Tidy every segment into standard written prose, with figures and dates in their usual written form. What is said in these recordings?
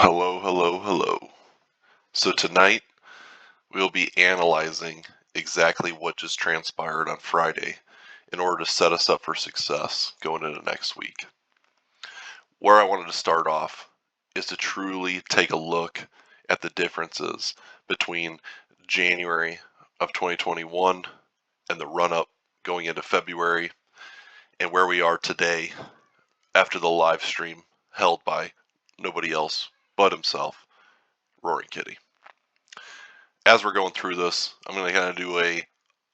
Hello, hello, hello. So tonight we'll be analyzing exactly what just transpired on Friday in order to set us up for success going into next week. Where I wanted to start off is to truly take a look at the differences between January of 2021 and the run-up going into February and where we are today after the live stream held by nobody else but himself, Roaring Kitty. As we're going through this, I'm going to kind of do a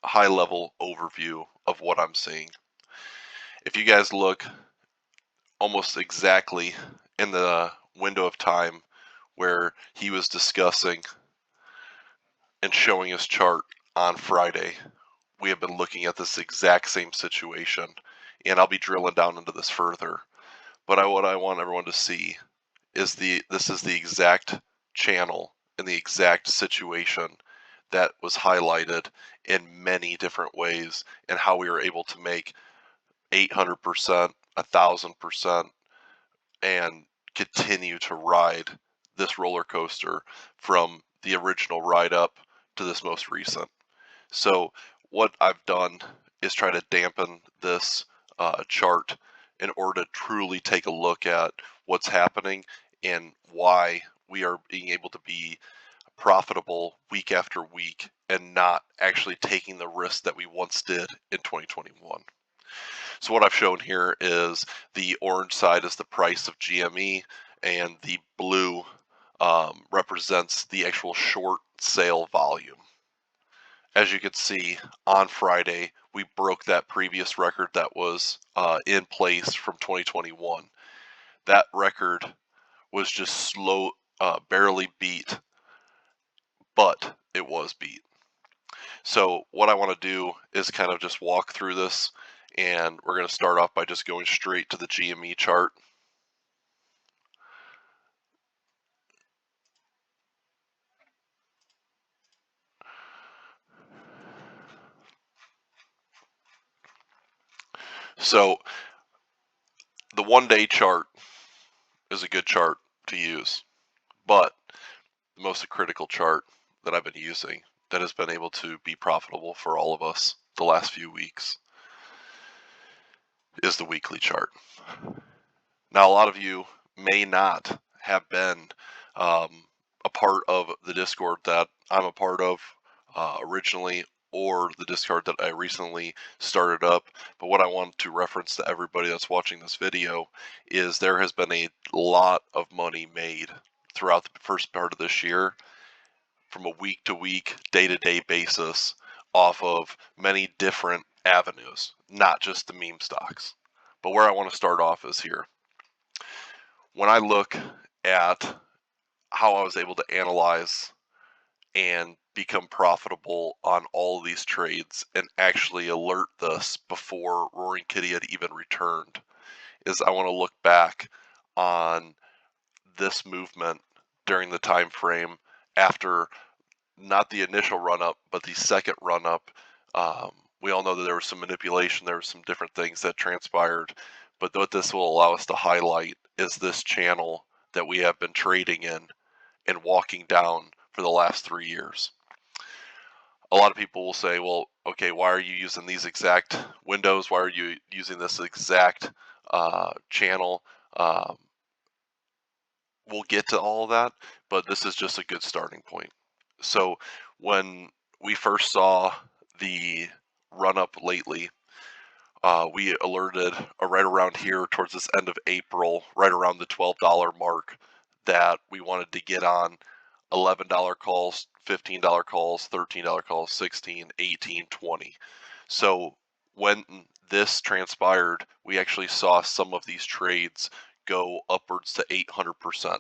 high-level overview of what I'm seeing. If you guys look almost exactly in the window of time where he was discussing and showing his chart on Friday, we have been looking at this exact same situation, and I'll be drilling down into this further. But what I want everyone to see is this is the exact channel and the exact situation that was highlighted in many different ways, and how we were able to make 800%, 1,000%, and continue to ride this roller coaster from the original ride up to this most recent. So what I've done is try to dampen this chart in order to truly take a look at what's happening and why we are being able to be profitable week after week and not actually taking the risk that we once did in 2021. So what I've shown here is the orange side is the price of GME, and the blue represents the actual short sale volume. As you can see, on Friday, we broke that previous record that was in place from 2021. That record was just barely beat, but it was beat. So what I want to do is kind of just walk through this, and we're going to start off by just going straight to the GME chart. So the 1-day chart is a good chart to use, but the most critical chart that I've been using that has been able to be profitable for all of us the last few weeks is the weekly chart. Now, a lot of you may not have been a part of the Discord that I'm a part of originally, or the Discord that I recently started up. But what I want to reference to everybody that's watching this video is there has been a lot of money made throughout the first part of this year from a week-to-week, day-to-day basis off of many different avenues, not just the meme stocks. But where I want to start off is here. When I look at how I was able to analyze and become profitable on all of these trades and actually alert this before Roaring Kitty had even returned, is I want to look back on this movement during the time frame after not the initial run-up, but the second run-up. We all know that there was some manipulation, there were some different things that transpired, but what this will allow us to highlight is this channel that we have been trading in and walking down for the last 3 years. A lot of people will say, well, okay, why are you using these exact windows? Why are you using this exact channel? We'll get to all of that, but this is just a good starting point. So when we first saw the run up lately, we alerted right around here towards this end of April, right around the $12 mark, that we wanted to get on $11 calls, $15 calls, $13 calls, 16, 18, 20. So when this transpired, we actually saw some of these trades go upwards to 800%.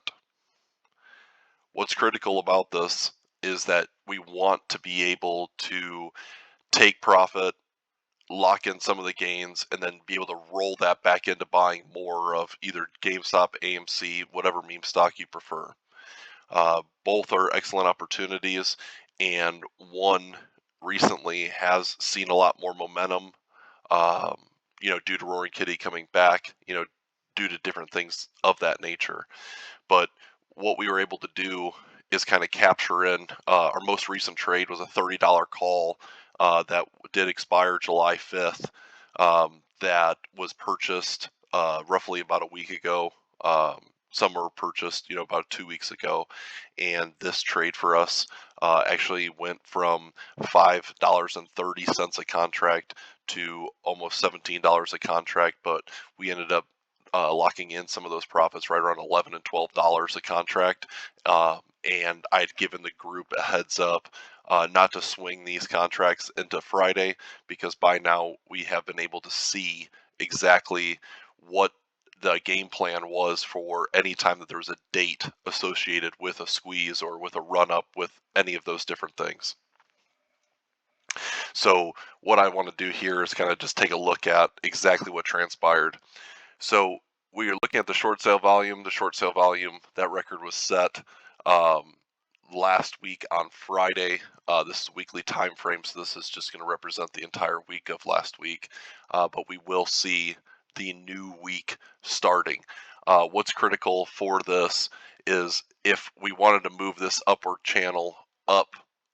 What's critical about this is that we want to be able to take profit, lock in some of the gains, and then be able to roll that back into buying more of either GameStop, AMC, whatever meme stock you prefer. Both are excellent opportunities, and one recently has seen a lot more momentum, due to Roaring Kitty coming back, due to different things of that nature. But what we were able to do is kind of capture in our most recent trade was a $30 call that did expire July 5th, that was purchased roughly about a week ago. Some were purchased, about 2 weeks ago, and this trade for us actually went from $5.30 a contract to almost $17 a contract, but we ended up locking in some of those profits right around $11 and $12 a contract. And I'd given the group a heads up not to swing these contracts into Friday, because by now we have been able to see exactly what the game plan was for any time that there was a date associated with a squeeze or with a run up with any of those different things. So what I want to do here is kind of just take a look at exactly what transpired. So we are looking at the short sale volume. The short sale volume, that record was set last week on Friday. This is a weekly time frame, so this is just going to represent the entire week of last week. But we will see the new week starting. What's critical for this is if we wanted to move this upward channel up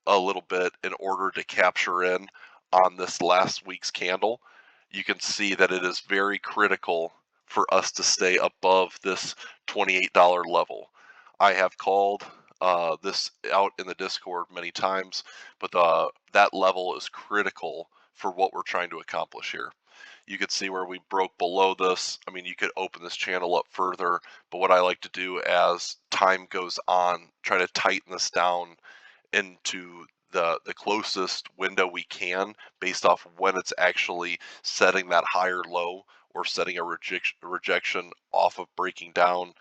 a little bit in order to capture in on this last week's candle, you can see that it is very critical for us to stay above this $28 level. I have called this out in the Discord many times, but that level is critical for what we're trying to accomplish here. You could see where we broke below this. I mean, you could open this channel up further, but what I like to do as time goes on, try to tighten this down into the closest window we can based off when it's actually setting that higher low or setting a rejection off of breaking down.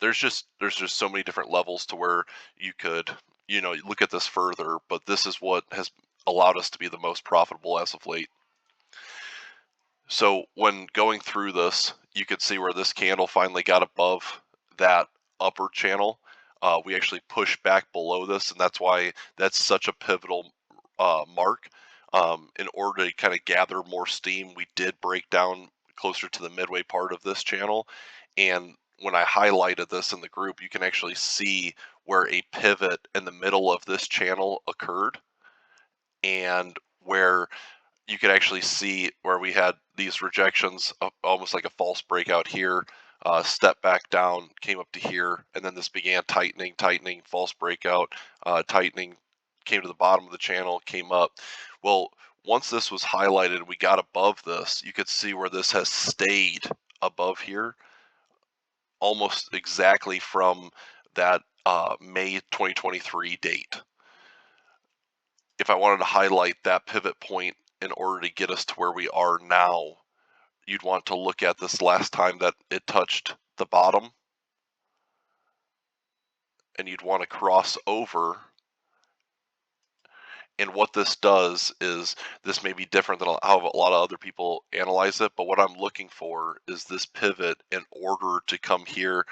There's just so many different levels to where you could look at this further, but this is what has allowed us to be the most profitable as of late. So when going through this, you could see where this candle finally got above that upper channel. We actually pushed back below this, and that's why that's such a pivotal mark. In order to kind of gather more steam, we did break down closer to the midway part of this channel. And when I highlighted this in the group, you can actually see where a pivot in the middle of this channel occurred, and where you could actually see where we had these rejections, almost like a false breakout here, step back down, came up to here, and then this began tightening, false breakout, tightening, came to the bottom of the channel, came up. Well, once this was highlighted, we got above this, you could see where this has stayed above here, almost exactly from that May 2023 date. If I wanted to highlight that pivot point in order to get us to where we are now, you'd want to look at this last time that it touched the bottom, and you'd want to cross over. And what this does is, this may be different than how a lot of other people analyze it, but what I'm looking for is this pivot in order to come here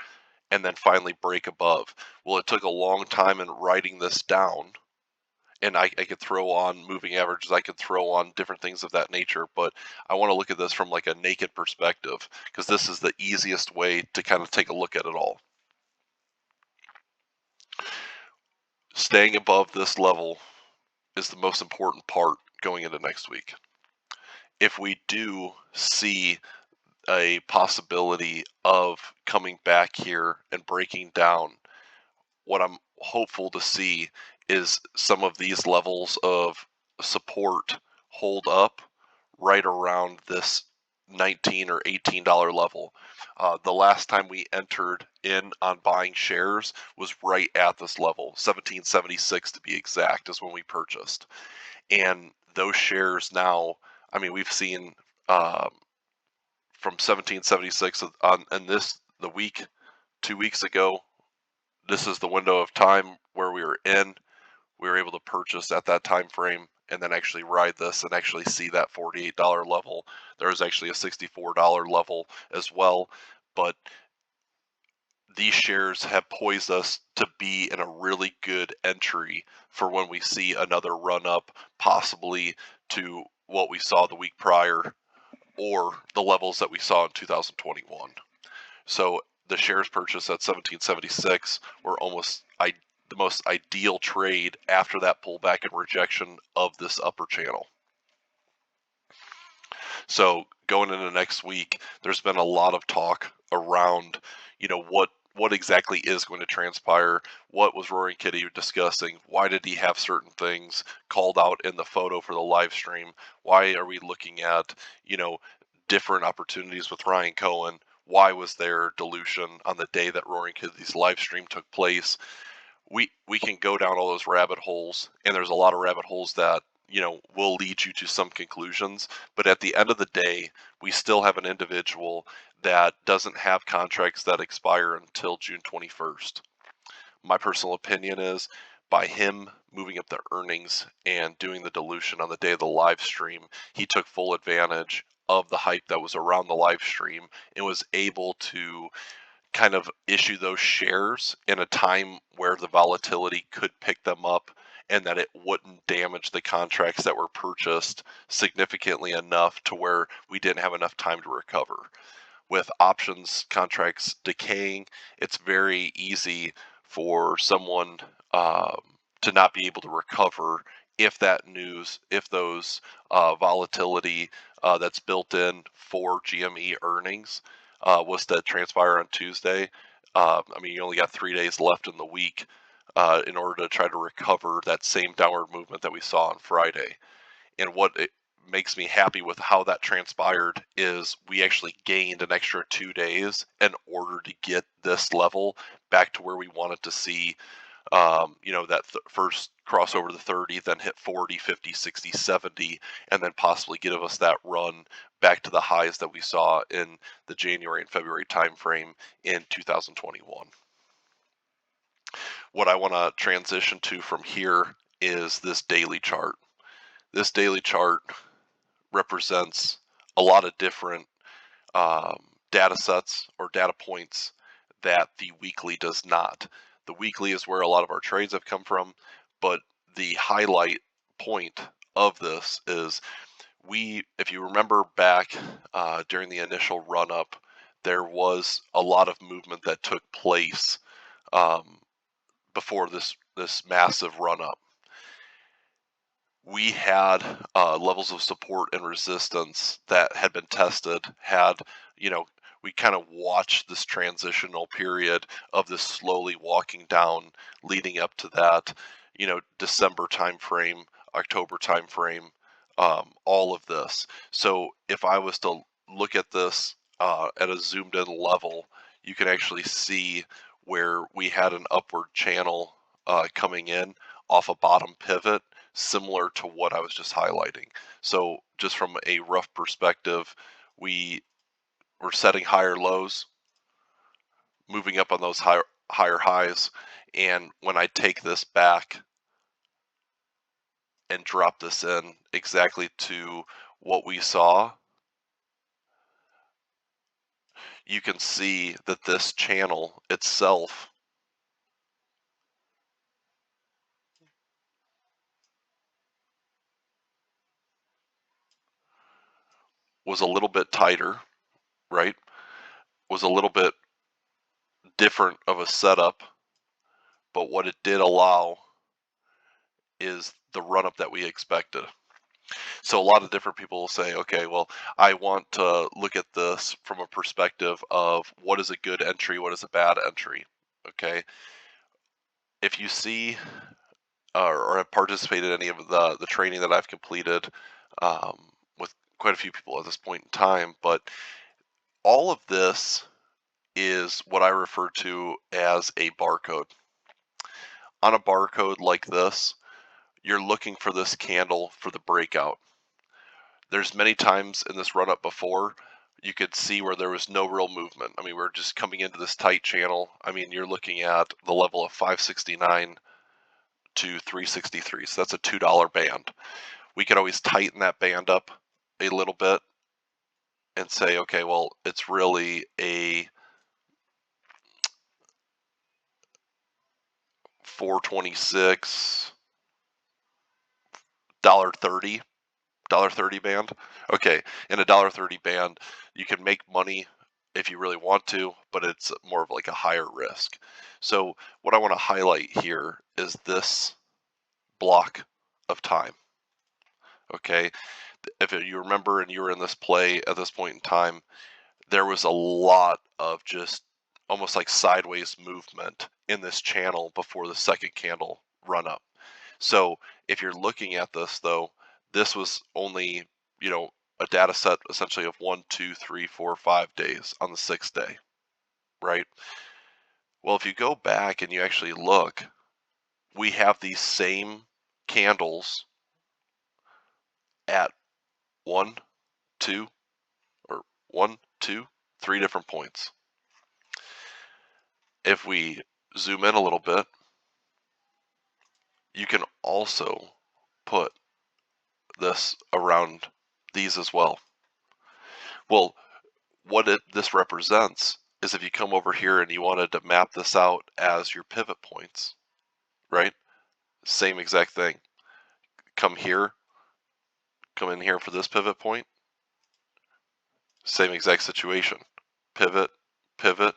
and then finally break above. Well, it took a long time in writing this down, and I could throw on moving averages, I could throw on different things of that nature, but I want to look at this from like a naked perspective, because this is the easiest way to kind of take a look at it all. Staying above this level is the most important part going into next week. If we do see a possibility of coming back here and breaking down, what I'm hopeful to see is some of these levels of support hold up right around this $19 or $18 level. The last time we entered in on buying shares was right at this level, 1776 to be exact, is when we purchased. And those shares now, I mean, we've seen from 1776 on, and this, the week, 2 weeks ago, this is the window of time where we were in. We were able to purchase at that time frame and then actually ride this and actually see that $48 level. There was actually a $64 level as well, but these shares have poised us to be in a really good entry for when we see another run up, possibly to what we saw the week prior or the levels that we saw in 2021. So the shares purchased at 1776 were almost the most ideal trade after that pullback and rejection of this upper channel. So going into next week, there's been a lot of talk around, what exactly is going to transpire. What was Roaring Kitty discussing? Why did he have certain things called out in the photo for the live stream? Why are we looking at, different opportunities with Ryan Cohen? Why was there dilution on the day that Roaring Kitty's live stream took place? We can go down all those rabbit holes, and there's a lot of rabbit holes that will lead you to some conclusions, but at the end of the day, we still have an individual that doesn't have contracts that expire until June 21st. My personal opinion is, by him moving up the earnings and doing the dilution on the day of the live stream, he took full advantage of the hype that was around the live stream and was able to kind of issue those shares in a time where the volatility could pick them up and that it wouldn't damage the contracts that were purchased significantly enough to where we didn't have enough time to recover. With options contracts decaying, it's very easy for someone to not be able to recover if those volatility that's built in for GME earnings was to transpire on Tuesday. You only got 3 days left in the week in order to try to recover that same downward movement that we saw on Friday. And what it makes me happy with how that transpired is we actually gained an extra 2 days in order to get this level back to where we wanted to see. That first cross over the 30, then hit 40, 50, 60, 70, and then possibly give us that run back to the highs that we saw in the January and February timeframe in 2021. What I want to transition to from here is this daily chart. This daily chart represents a lot of different data sets or data points that the weekly does not. The weekly is where a lot of our trades have come from, but the highlight point of this is if you remember back during the initial run up, there was a lot of movement that took place before this massive run up. We had levels of support and resistance that had been tested, we kind of watched this transitional period of this slowly walking down leading up to that, December timeframe, October timeframe, all of this. So if I was to look at this at a zoomed in level, you can actually see where we had an upward channel coming in off a bottom pivot, similar to what I was just highlighting. So just from a rough perspective, we were setting higher lows, moving up on those higher highs, and when I take this back and drop this in exactly to what we saw, you can see that this channel itself was a little bit tighter, right? Was a little bit different of a setup, but what it did allow is the run up that we expected. So a lot of different people will say, okay, well, I want to look at this from a perspective of what is a good entry, what is a bad entry. Okay, if you see or have participated in any of the training that I've completed with quite a few people at this point in time, but all of this is what I refer to as a barcode. On a barcode like this, you're looking for this candle for the breakout. There's many times in this run up before you could see where there was no real movement. We're just coming into this tight channel. You're looking at the level of 569 to 363. So that's a $2 band. We could always tighten that band up a little bit and say, okay, well, it's really a 426, $1.30 band. Okay, in a $1.30 band, you can make money if you really want to, but it's more of like a higher risk. So what I want to highlight here is this block of time. Okay, if you remember and you were in this play at this point in time, there was a lot of just almost like sideways movement in this channel before the second candle run up. So if you're looking at this though, this was only, a data set essentially of 1, 2, 3, 4, 5 days on the 6th day, right? Well, if you go back and you actually look, we have these same candles at 1, 2, or 1, 2, 3 different points. If we zoom in a little bit, you can also put this around these as well. Well, what this represents is if you come over here and you wanted to map this out as your pivot points, right? Same exact thing. Come here, come in here for this pivot point, same exact situation. Pivot, pivot.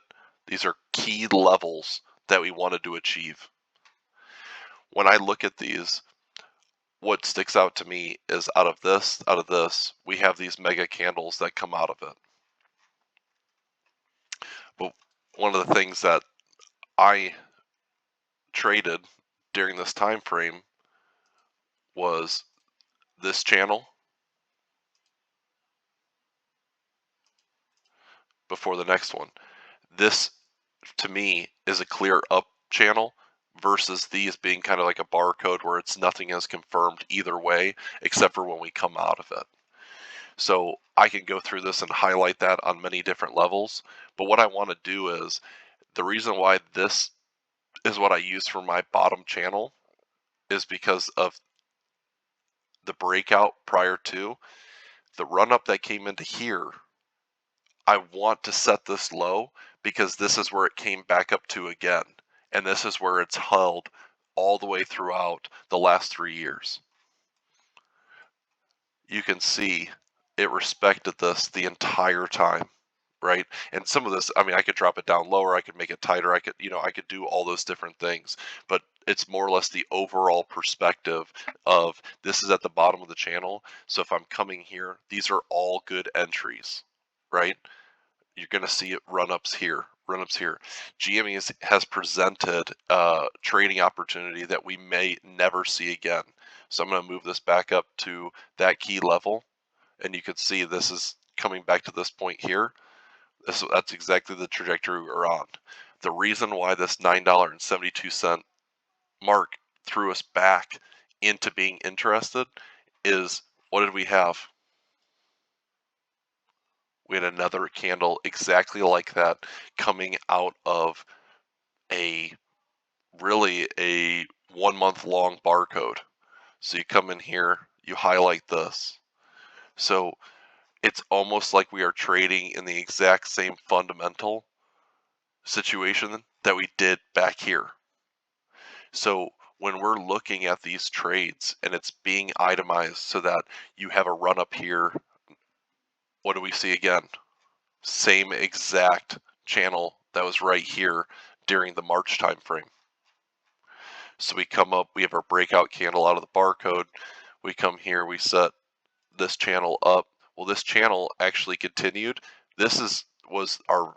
These are key levels that we wanted to achieve. When I look at these, what sticks out to me is out of this, we have these mega candles that come out of it. But one of the things that I traded during this time frame was this channel before the next one. This, to me, is a clear up channel versus these being kind of like a barcode where it's nothing is confirmed either way except for when we come out of it. So I can go through this and highlight that on many different levels, but what I want to do is, the reason why this is what I use for my bottom channel is because of the breakout prior to the run up that came into here. I want to set this low because this is where it came back up to again, and this is where it's held all the way throughout the last 3 years. You can see it respected this the entire time, right? And some of this, I mean, I could drop it down lower, I could make it tighter, I could do all those different things, but it's more or less the overall perspective of this is at the bottom of the channel. So if I'm coming here, these are all good entries, right? You're going to see it run-ups here, run-ups here. GME has presented a trading opportunity that we may never see again. So I'm going to move this back up to that key level, and you can see this is coming back to this point here. That's exactly the trajectory we're on. The reason why this $9.72 mark threw us back into being interested is, what did we have? We had another candle exactly like that coming out of really a 1 month long barcode. So you come in here, you highlight this. So it's almost like we are trading in the exact same fundamental situation that we did back here. So when we're looking at these trades and it's being itemized so that you have a run up here, what do we see again? Same exact channel that was right here during the March time frame. So we come up, we have our breakout candle out of the barcode. We come here, we set this channel up. Well, this channel actually continued. Was our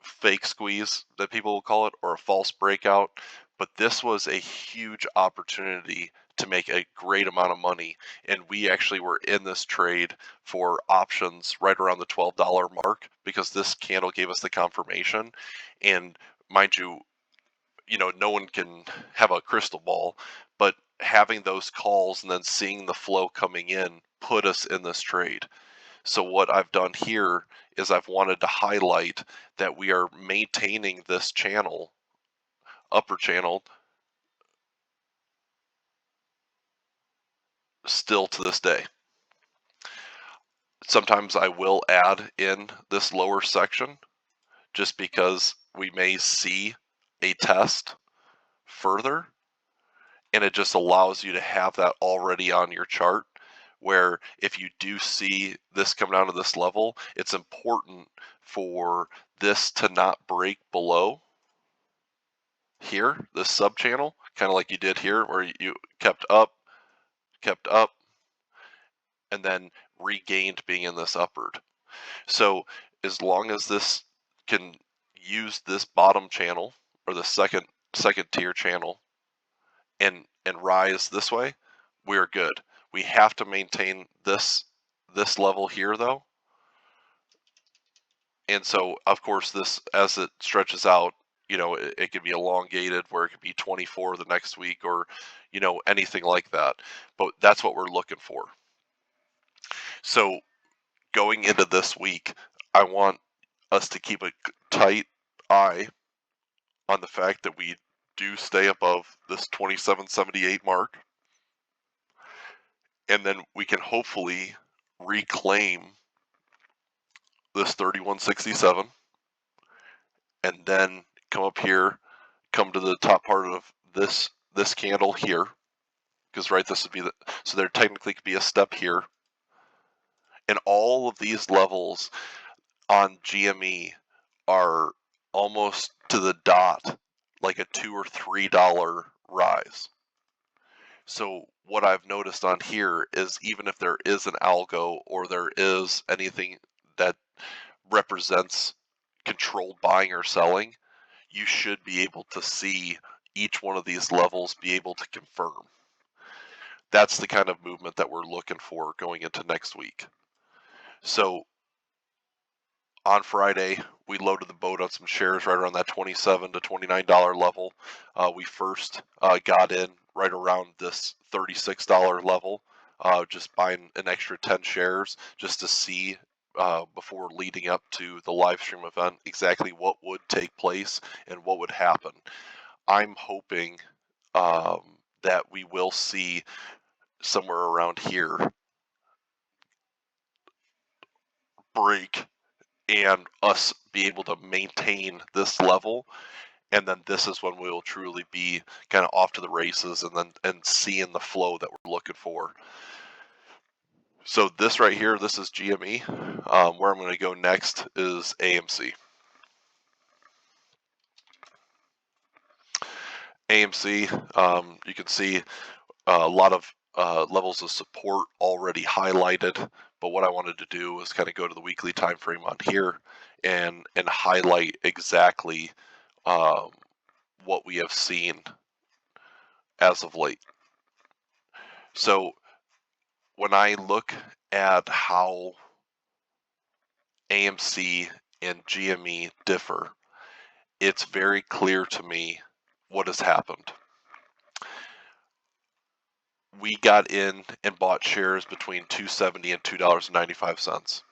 fake squeeze that people will call it, or a false breakout, but this was a huge opportunity to make a great amount of money, and we actually were in this trade for options right around the $12 mark because this candle gave us the confirmation. And mind you, no one can have a crystal ball, but having those calls and then seeing the flow coming in put us in this trade. So what I've done here is I've wanted to highlight that we are maintaining this channel, upper channel, still to this day. Sometimes I will add in this lower section just because we may see a test further, and it just allows you to have that already on your chart, where if you do see this come down to this level, it's important for this to not break below here, this sub channel, kind of like you did here, where you kept up, and then regained being in this upward. So as long as this can use this bottom channel or the second tier channel and rise this way, we're good. We have to maintain this level here though. And so of course this, as it stretches out, it could be elongated where it could be 24 the next week, or anything like that. But that's what we're looking for. So going into this week, I want us to keep a tight eye on the fact that we do stay above this 2778 mark, and then we can hopefully reclaim this 3167, and then come up here, come to the top part of this candle here, because this would be so there technically could be a step here, and all of these levels on GME are almost to the dot, like a $2 or $3 rise. So what I've noticed on here is, even if there is an algo or there is anything that represents controlled buying or selling, you should be able to see each one of these levels be able to confirm. That's the kind of movement that we're looking for going into next week. So on Friday, we loaded the boat on some shares right around that $27 to $29 level. We first got in right around this $36 level, just buying an extra 10 shares just to see, before leading up to the live stream event, exactly what would take place and what would happen. I'm hoping that we will see somewhere around here break and us be able to maintain this level, and then this is when we will truly be kind of off to the races, and seeing the flow that we're looking for. So this right here, this is GME. Where I'm going to go next is AMC. AMC, you can see a lot of levels of support already highlighted, but what I wanted to do was kind of go to the weekly time frame on here and highlight exactly what we have seen as of late. So when I look at how AMC and GME differ, it's very clear to me what has happened. We got in and bought shares between $2.70 and $2.95.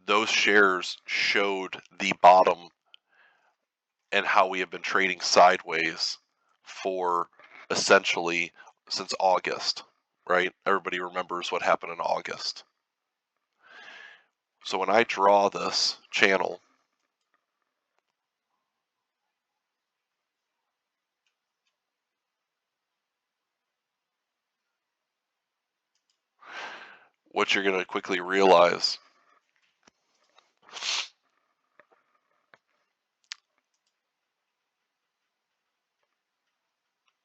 Those shares showed the bottom and how we have been trading sideways for essentially since August, right? Everybody remembers what happened in August. So when I draw this channel, what you're going to quickly realize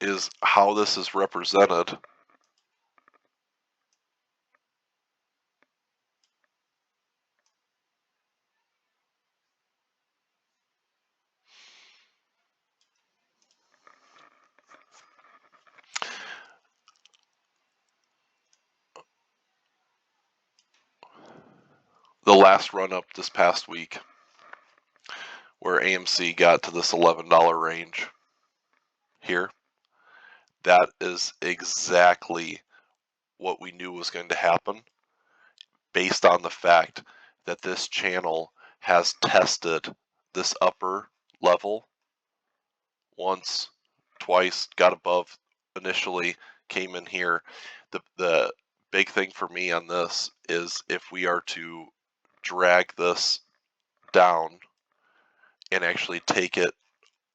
is how this is represented the last run up this past week, where AMC got to this $11 range here. That is exactly what we knew was going to happen, based on the fact that this channel has tested this upper level once, twice, got above initially, came in here. The big thing for me on this is, if we are to drag this down and actually take it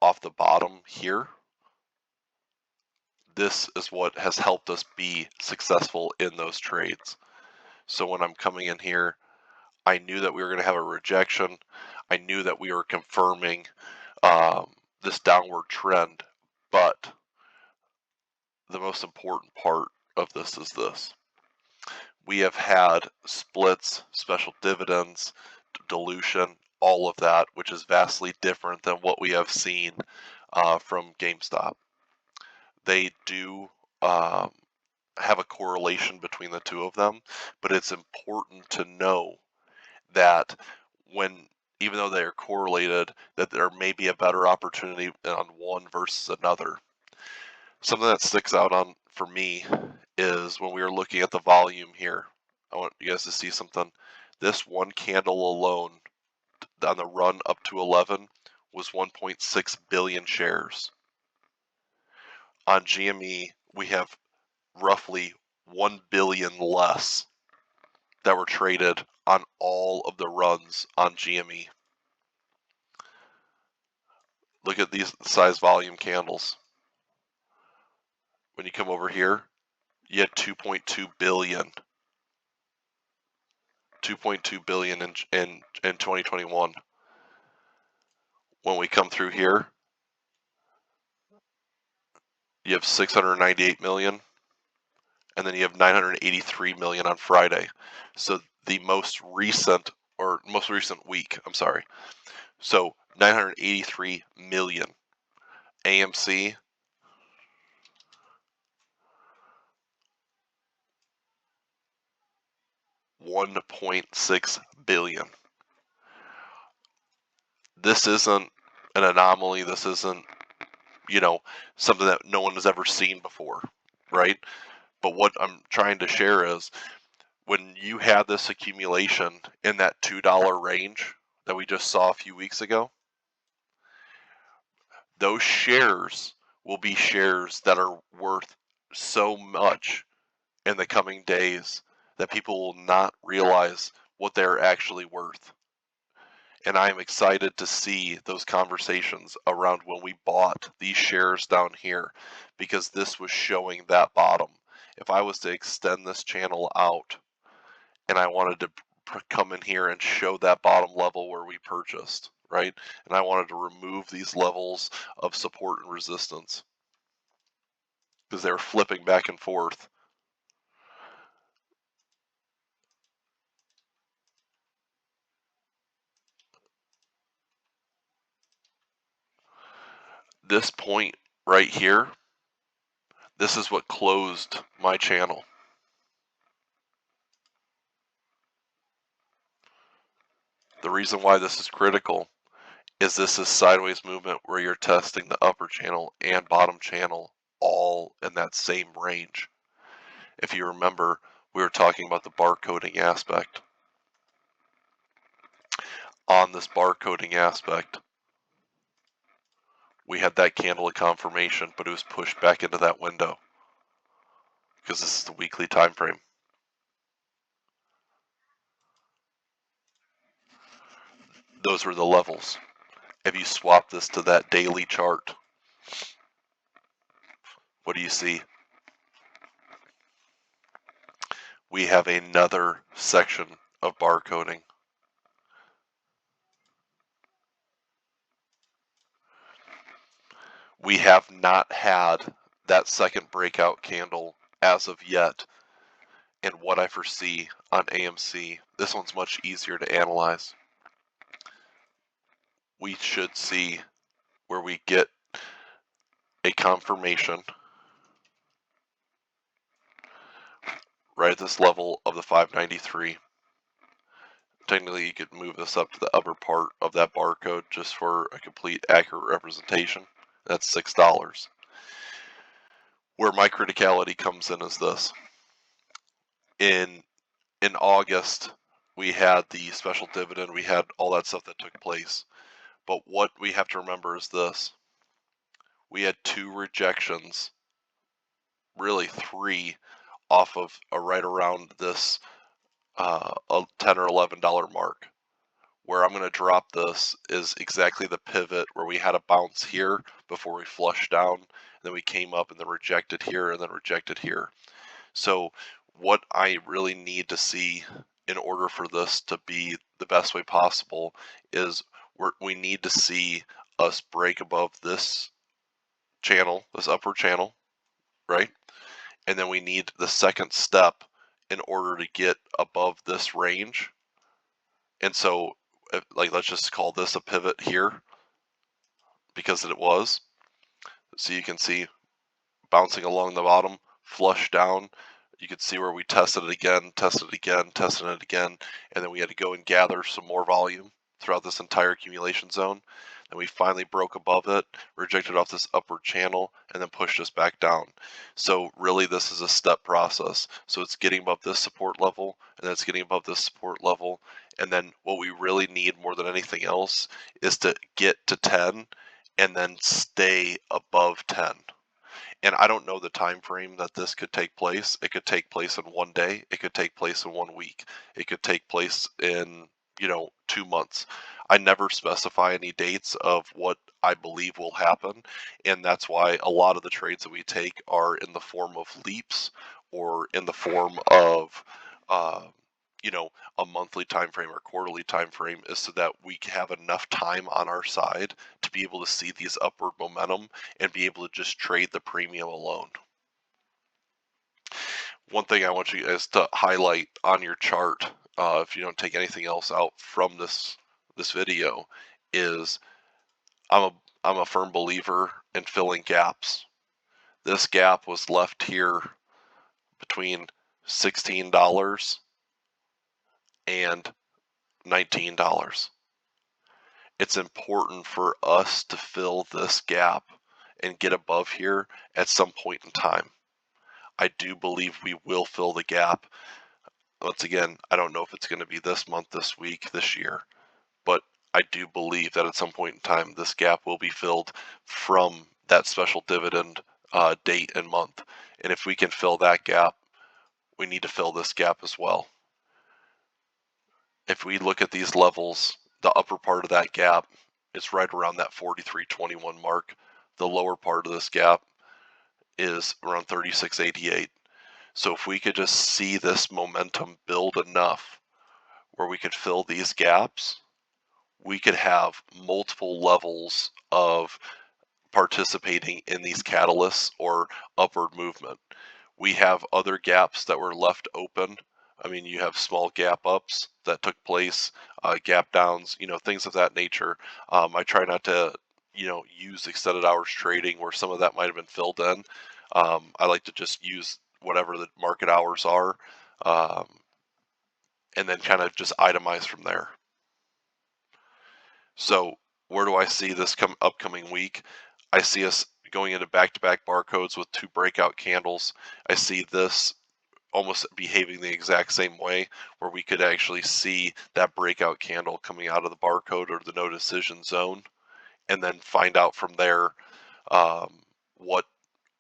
off the bottom here, this is what has helped us be successful in those trades. So when I'm coming in here, I knew that we were going to have a rejection. I knew that we were confirming this downward trend, but the most important part of this is this. We have had splits, special dividends, dilution, all of that, which is vastly different than what we have seen from GameStop. They do have a correlation between the two of them, but it's important to know that when, even though they are correlated, that there may be a better opportunity on one versus another. Something that sticks out on for me is when we were looking at the volume here. I want you guys to see something. This one candle alone on the run up to 11 was 1.6 billion shares. On GME, we have roughly 1 billion less that were traded on all of the runs on GME. Look at these size volume candles. When you come over here, you had 2.2 billion. 2.2 billion in 2021. When we come through here, you have 698 million, and then you have 983 million on Friday. So the most recent week, I'm sorry. So 983 million. AMC, $1.6 billion. This isn't an anomaly. This isn't, something that no one has ever seen before, right? But what I'm trying to share is when you had this accumulation in that $2 range that we just saw a few weeks ago, those shares will be shares that are worth so much in the coming days that people will not realize what they're actually worth. And I am excited to see those conversations around when we bought these shares down here, because this was showing that bottom. If I was to extend this channel out and I wanted to come in here and show that bottom level where we purchased, right? And I wanted to remove these levels of support and resistance because they were flipping back and forth. This point right here, this is what closed my channel. The reason why this is critical is this is sideways movement where you're testing the upper channel and bottom channel all in that same range. If you remember, we were talking about the barcoding aspect. On this barcoding aspect, we had that candle of confirmation, but it was pushed back into that window because this is the weekly time frame. Those were the levels. If you swap this to that daily chart, what do you see? We have another section of barcoding. We have not had that second breakout candle as of yet. And what I foresee on AMC, this one's much easier to analyze. We should see where we get a confirmation right at this level of the 593. Technically, you could move this up to the upper part of that barcode just for a complete accurate representation. That's $6. Where my criticality comes in is this. In August, we had the special dividend, we had all that stuff that took place. But what we have to remember is this. We had 2 rejections, really 3, off of right around this a $10 or $11 mark. Where I'm going to drop this is exactly the pivot where we had a bounce here before we flushed down, and then we came up and then rejected here and then rejected here. So what I really need to see in order for this to be the best way possible is we need to see us break above this channel, this upward channel, right? And then we need the second step in order to get above this range. And so, like, let's just call this a pivot here because it was. So you can see bouncing along the bottom, flush down. You can see where we tested it again, tested it again, tested it again, and then we had to go and gather some more volume throughout this entire accumulation zone. And we finally broke above it, rejected off this upward channel, and then pushed us back down. So really this is a step process. So it's getting above this support level, and then it's getting above this support level, and then what we really need more than anything else is to get to 10 and then stay above 10. And I don't know the time frame that this could take place. It could take place in 1 day. It could take place in 1 week. It could take place in, 2 months. I never specify any dates of what I believe will happen. And that's why a lot of the trades that we take are in the form of leaps or in the form of, a monthly time frame or quarterly time frame, is so that we have enough time on our side to be able to see these upward momentum and be able to just trade the premium alone. One thing I want you guys to highlight on your chart, if you don't take anything else out from this video, is I'm a firm believer in filling gaps. This gap was left here between $16 and $19. It's important for us to fill this gap and get above here at some point in time. I do believe we will fill the gap. Once again, I don't know if it's going to be this month, this week, this year, but I do believe that at some point in time this gap will be filled from that special dividend date and month. And if we can fill that gap, we need to fill this gap as well. If we look at these levels, the upper part of that gap is right around that 43.21 mark. The lower part of this gap is around 36.88. So if we could just see this momentum build enough where we could fill these gaps, we could have multiple levels of participating in these catalysts or upward movement. We have other gaps that were left open. I mean, you have small gap ups that took place, gap downs, things of that nature. I try not to, use extended hours trading where some of that might have been filled in. I like to just use whatever the market hours are, and then kind of just itemize from there. So where do I see this upcoming week? I see us going into back-to-back barcodes with 2 breakout candles. I see this almost behaving the exact same way, where we could actually see that breakout candle coming out of the barcode or the no decision zone, and then find out from there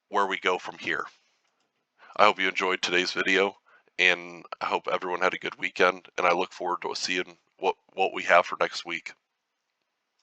where we go from here. I hope you enjoyed today's video, and I hope everyone had a good weekend, and I look forward to seeing what we have for next week.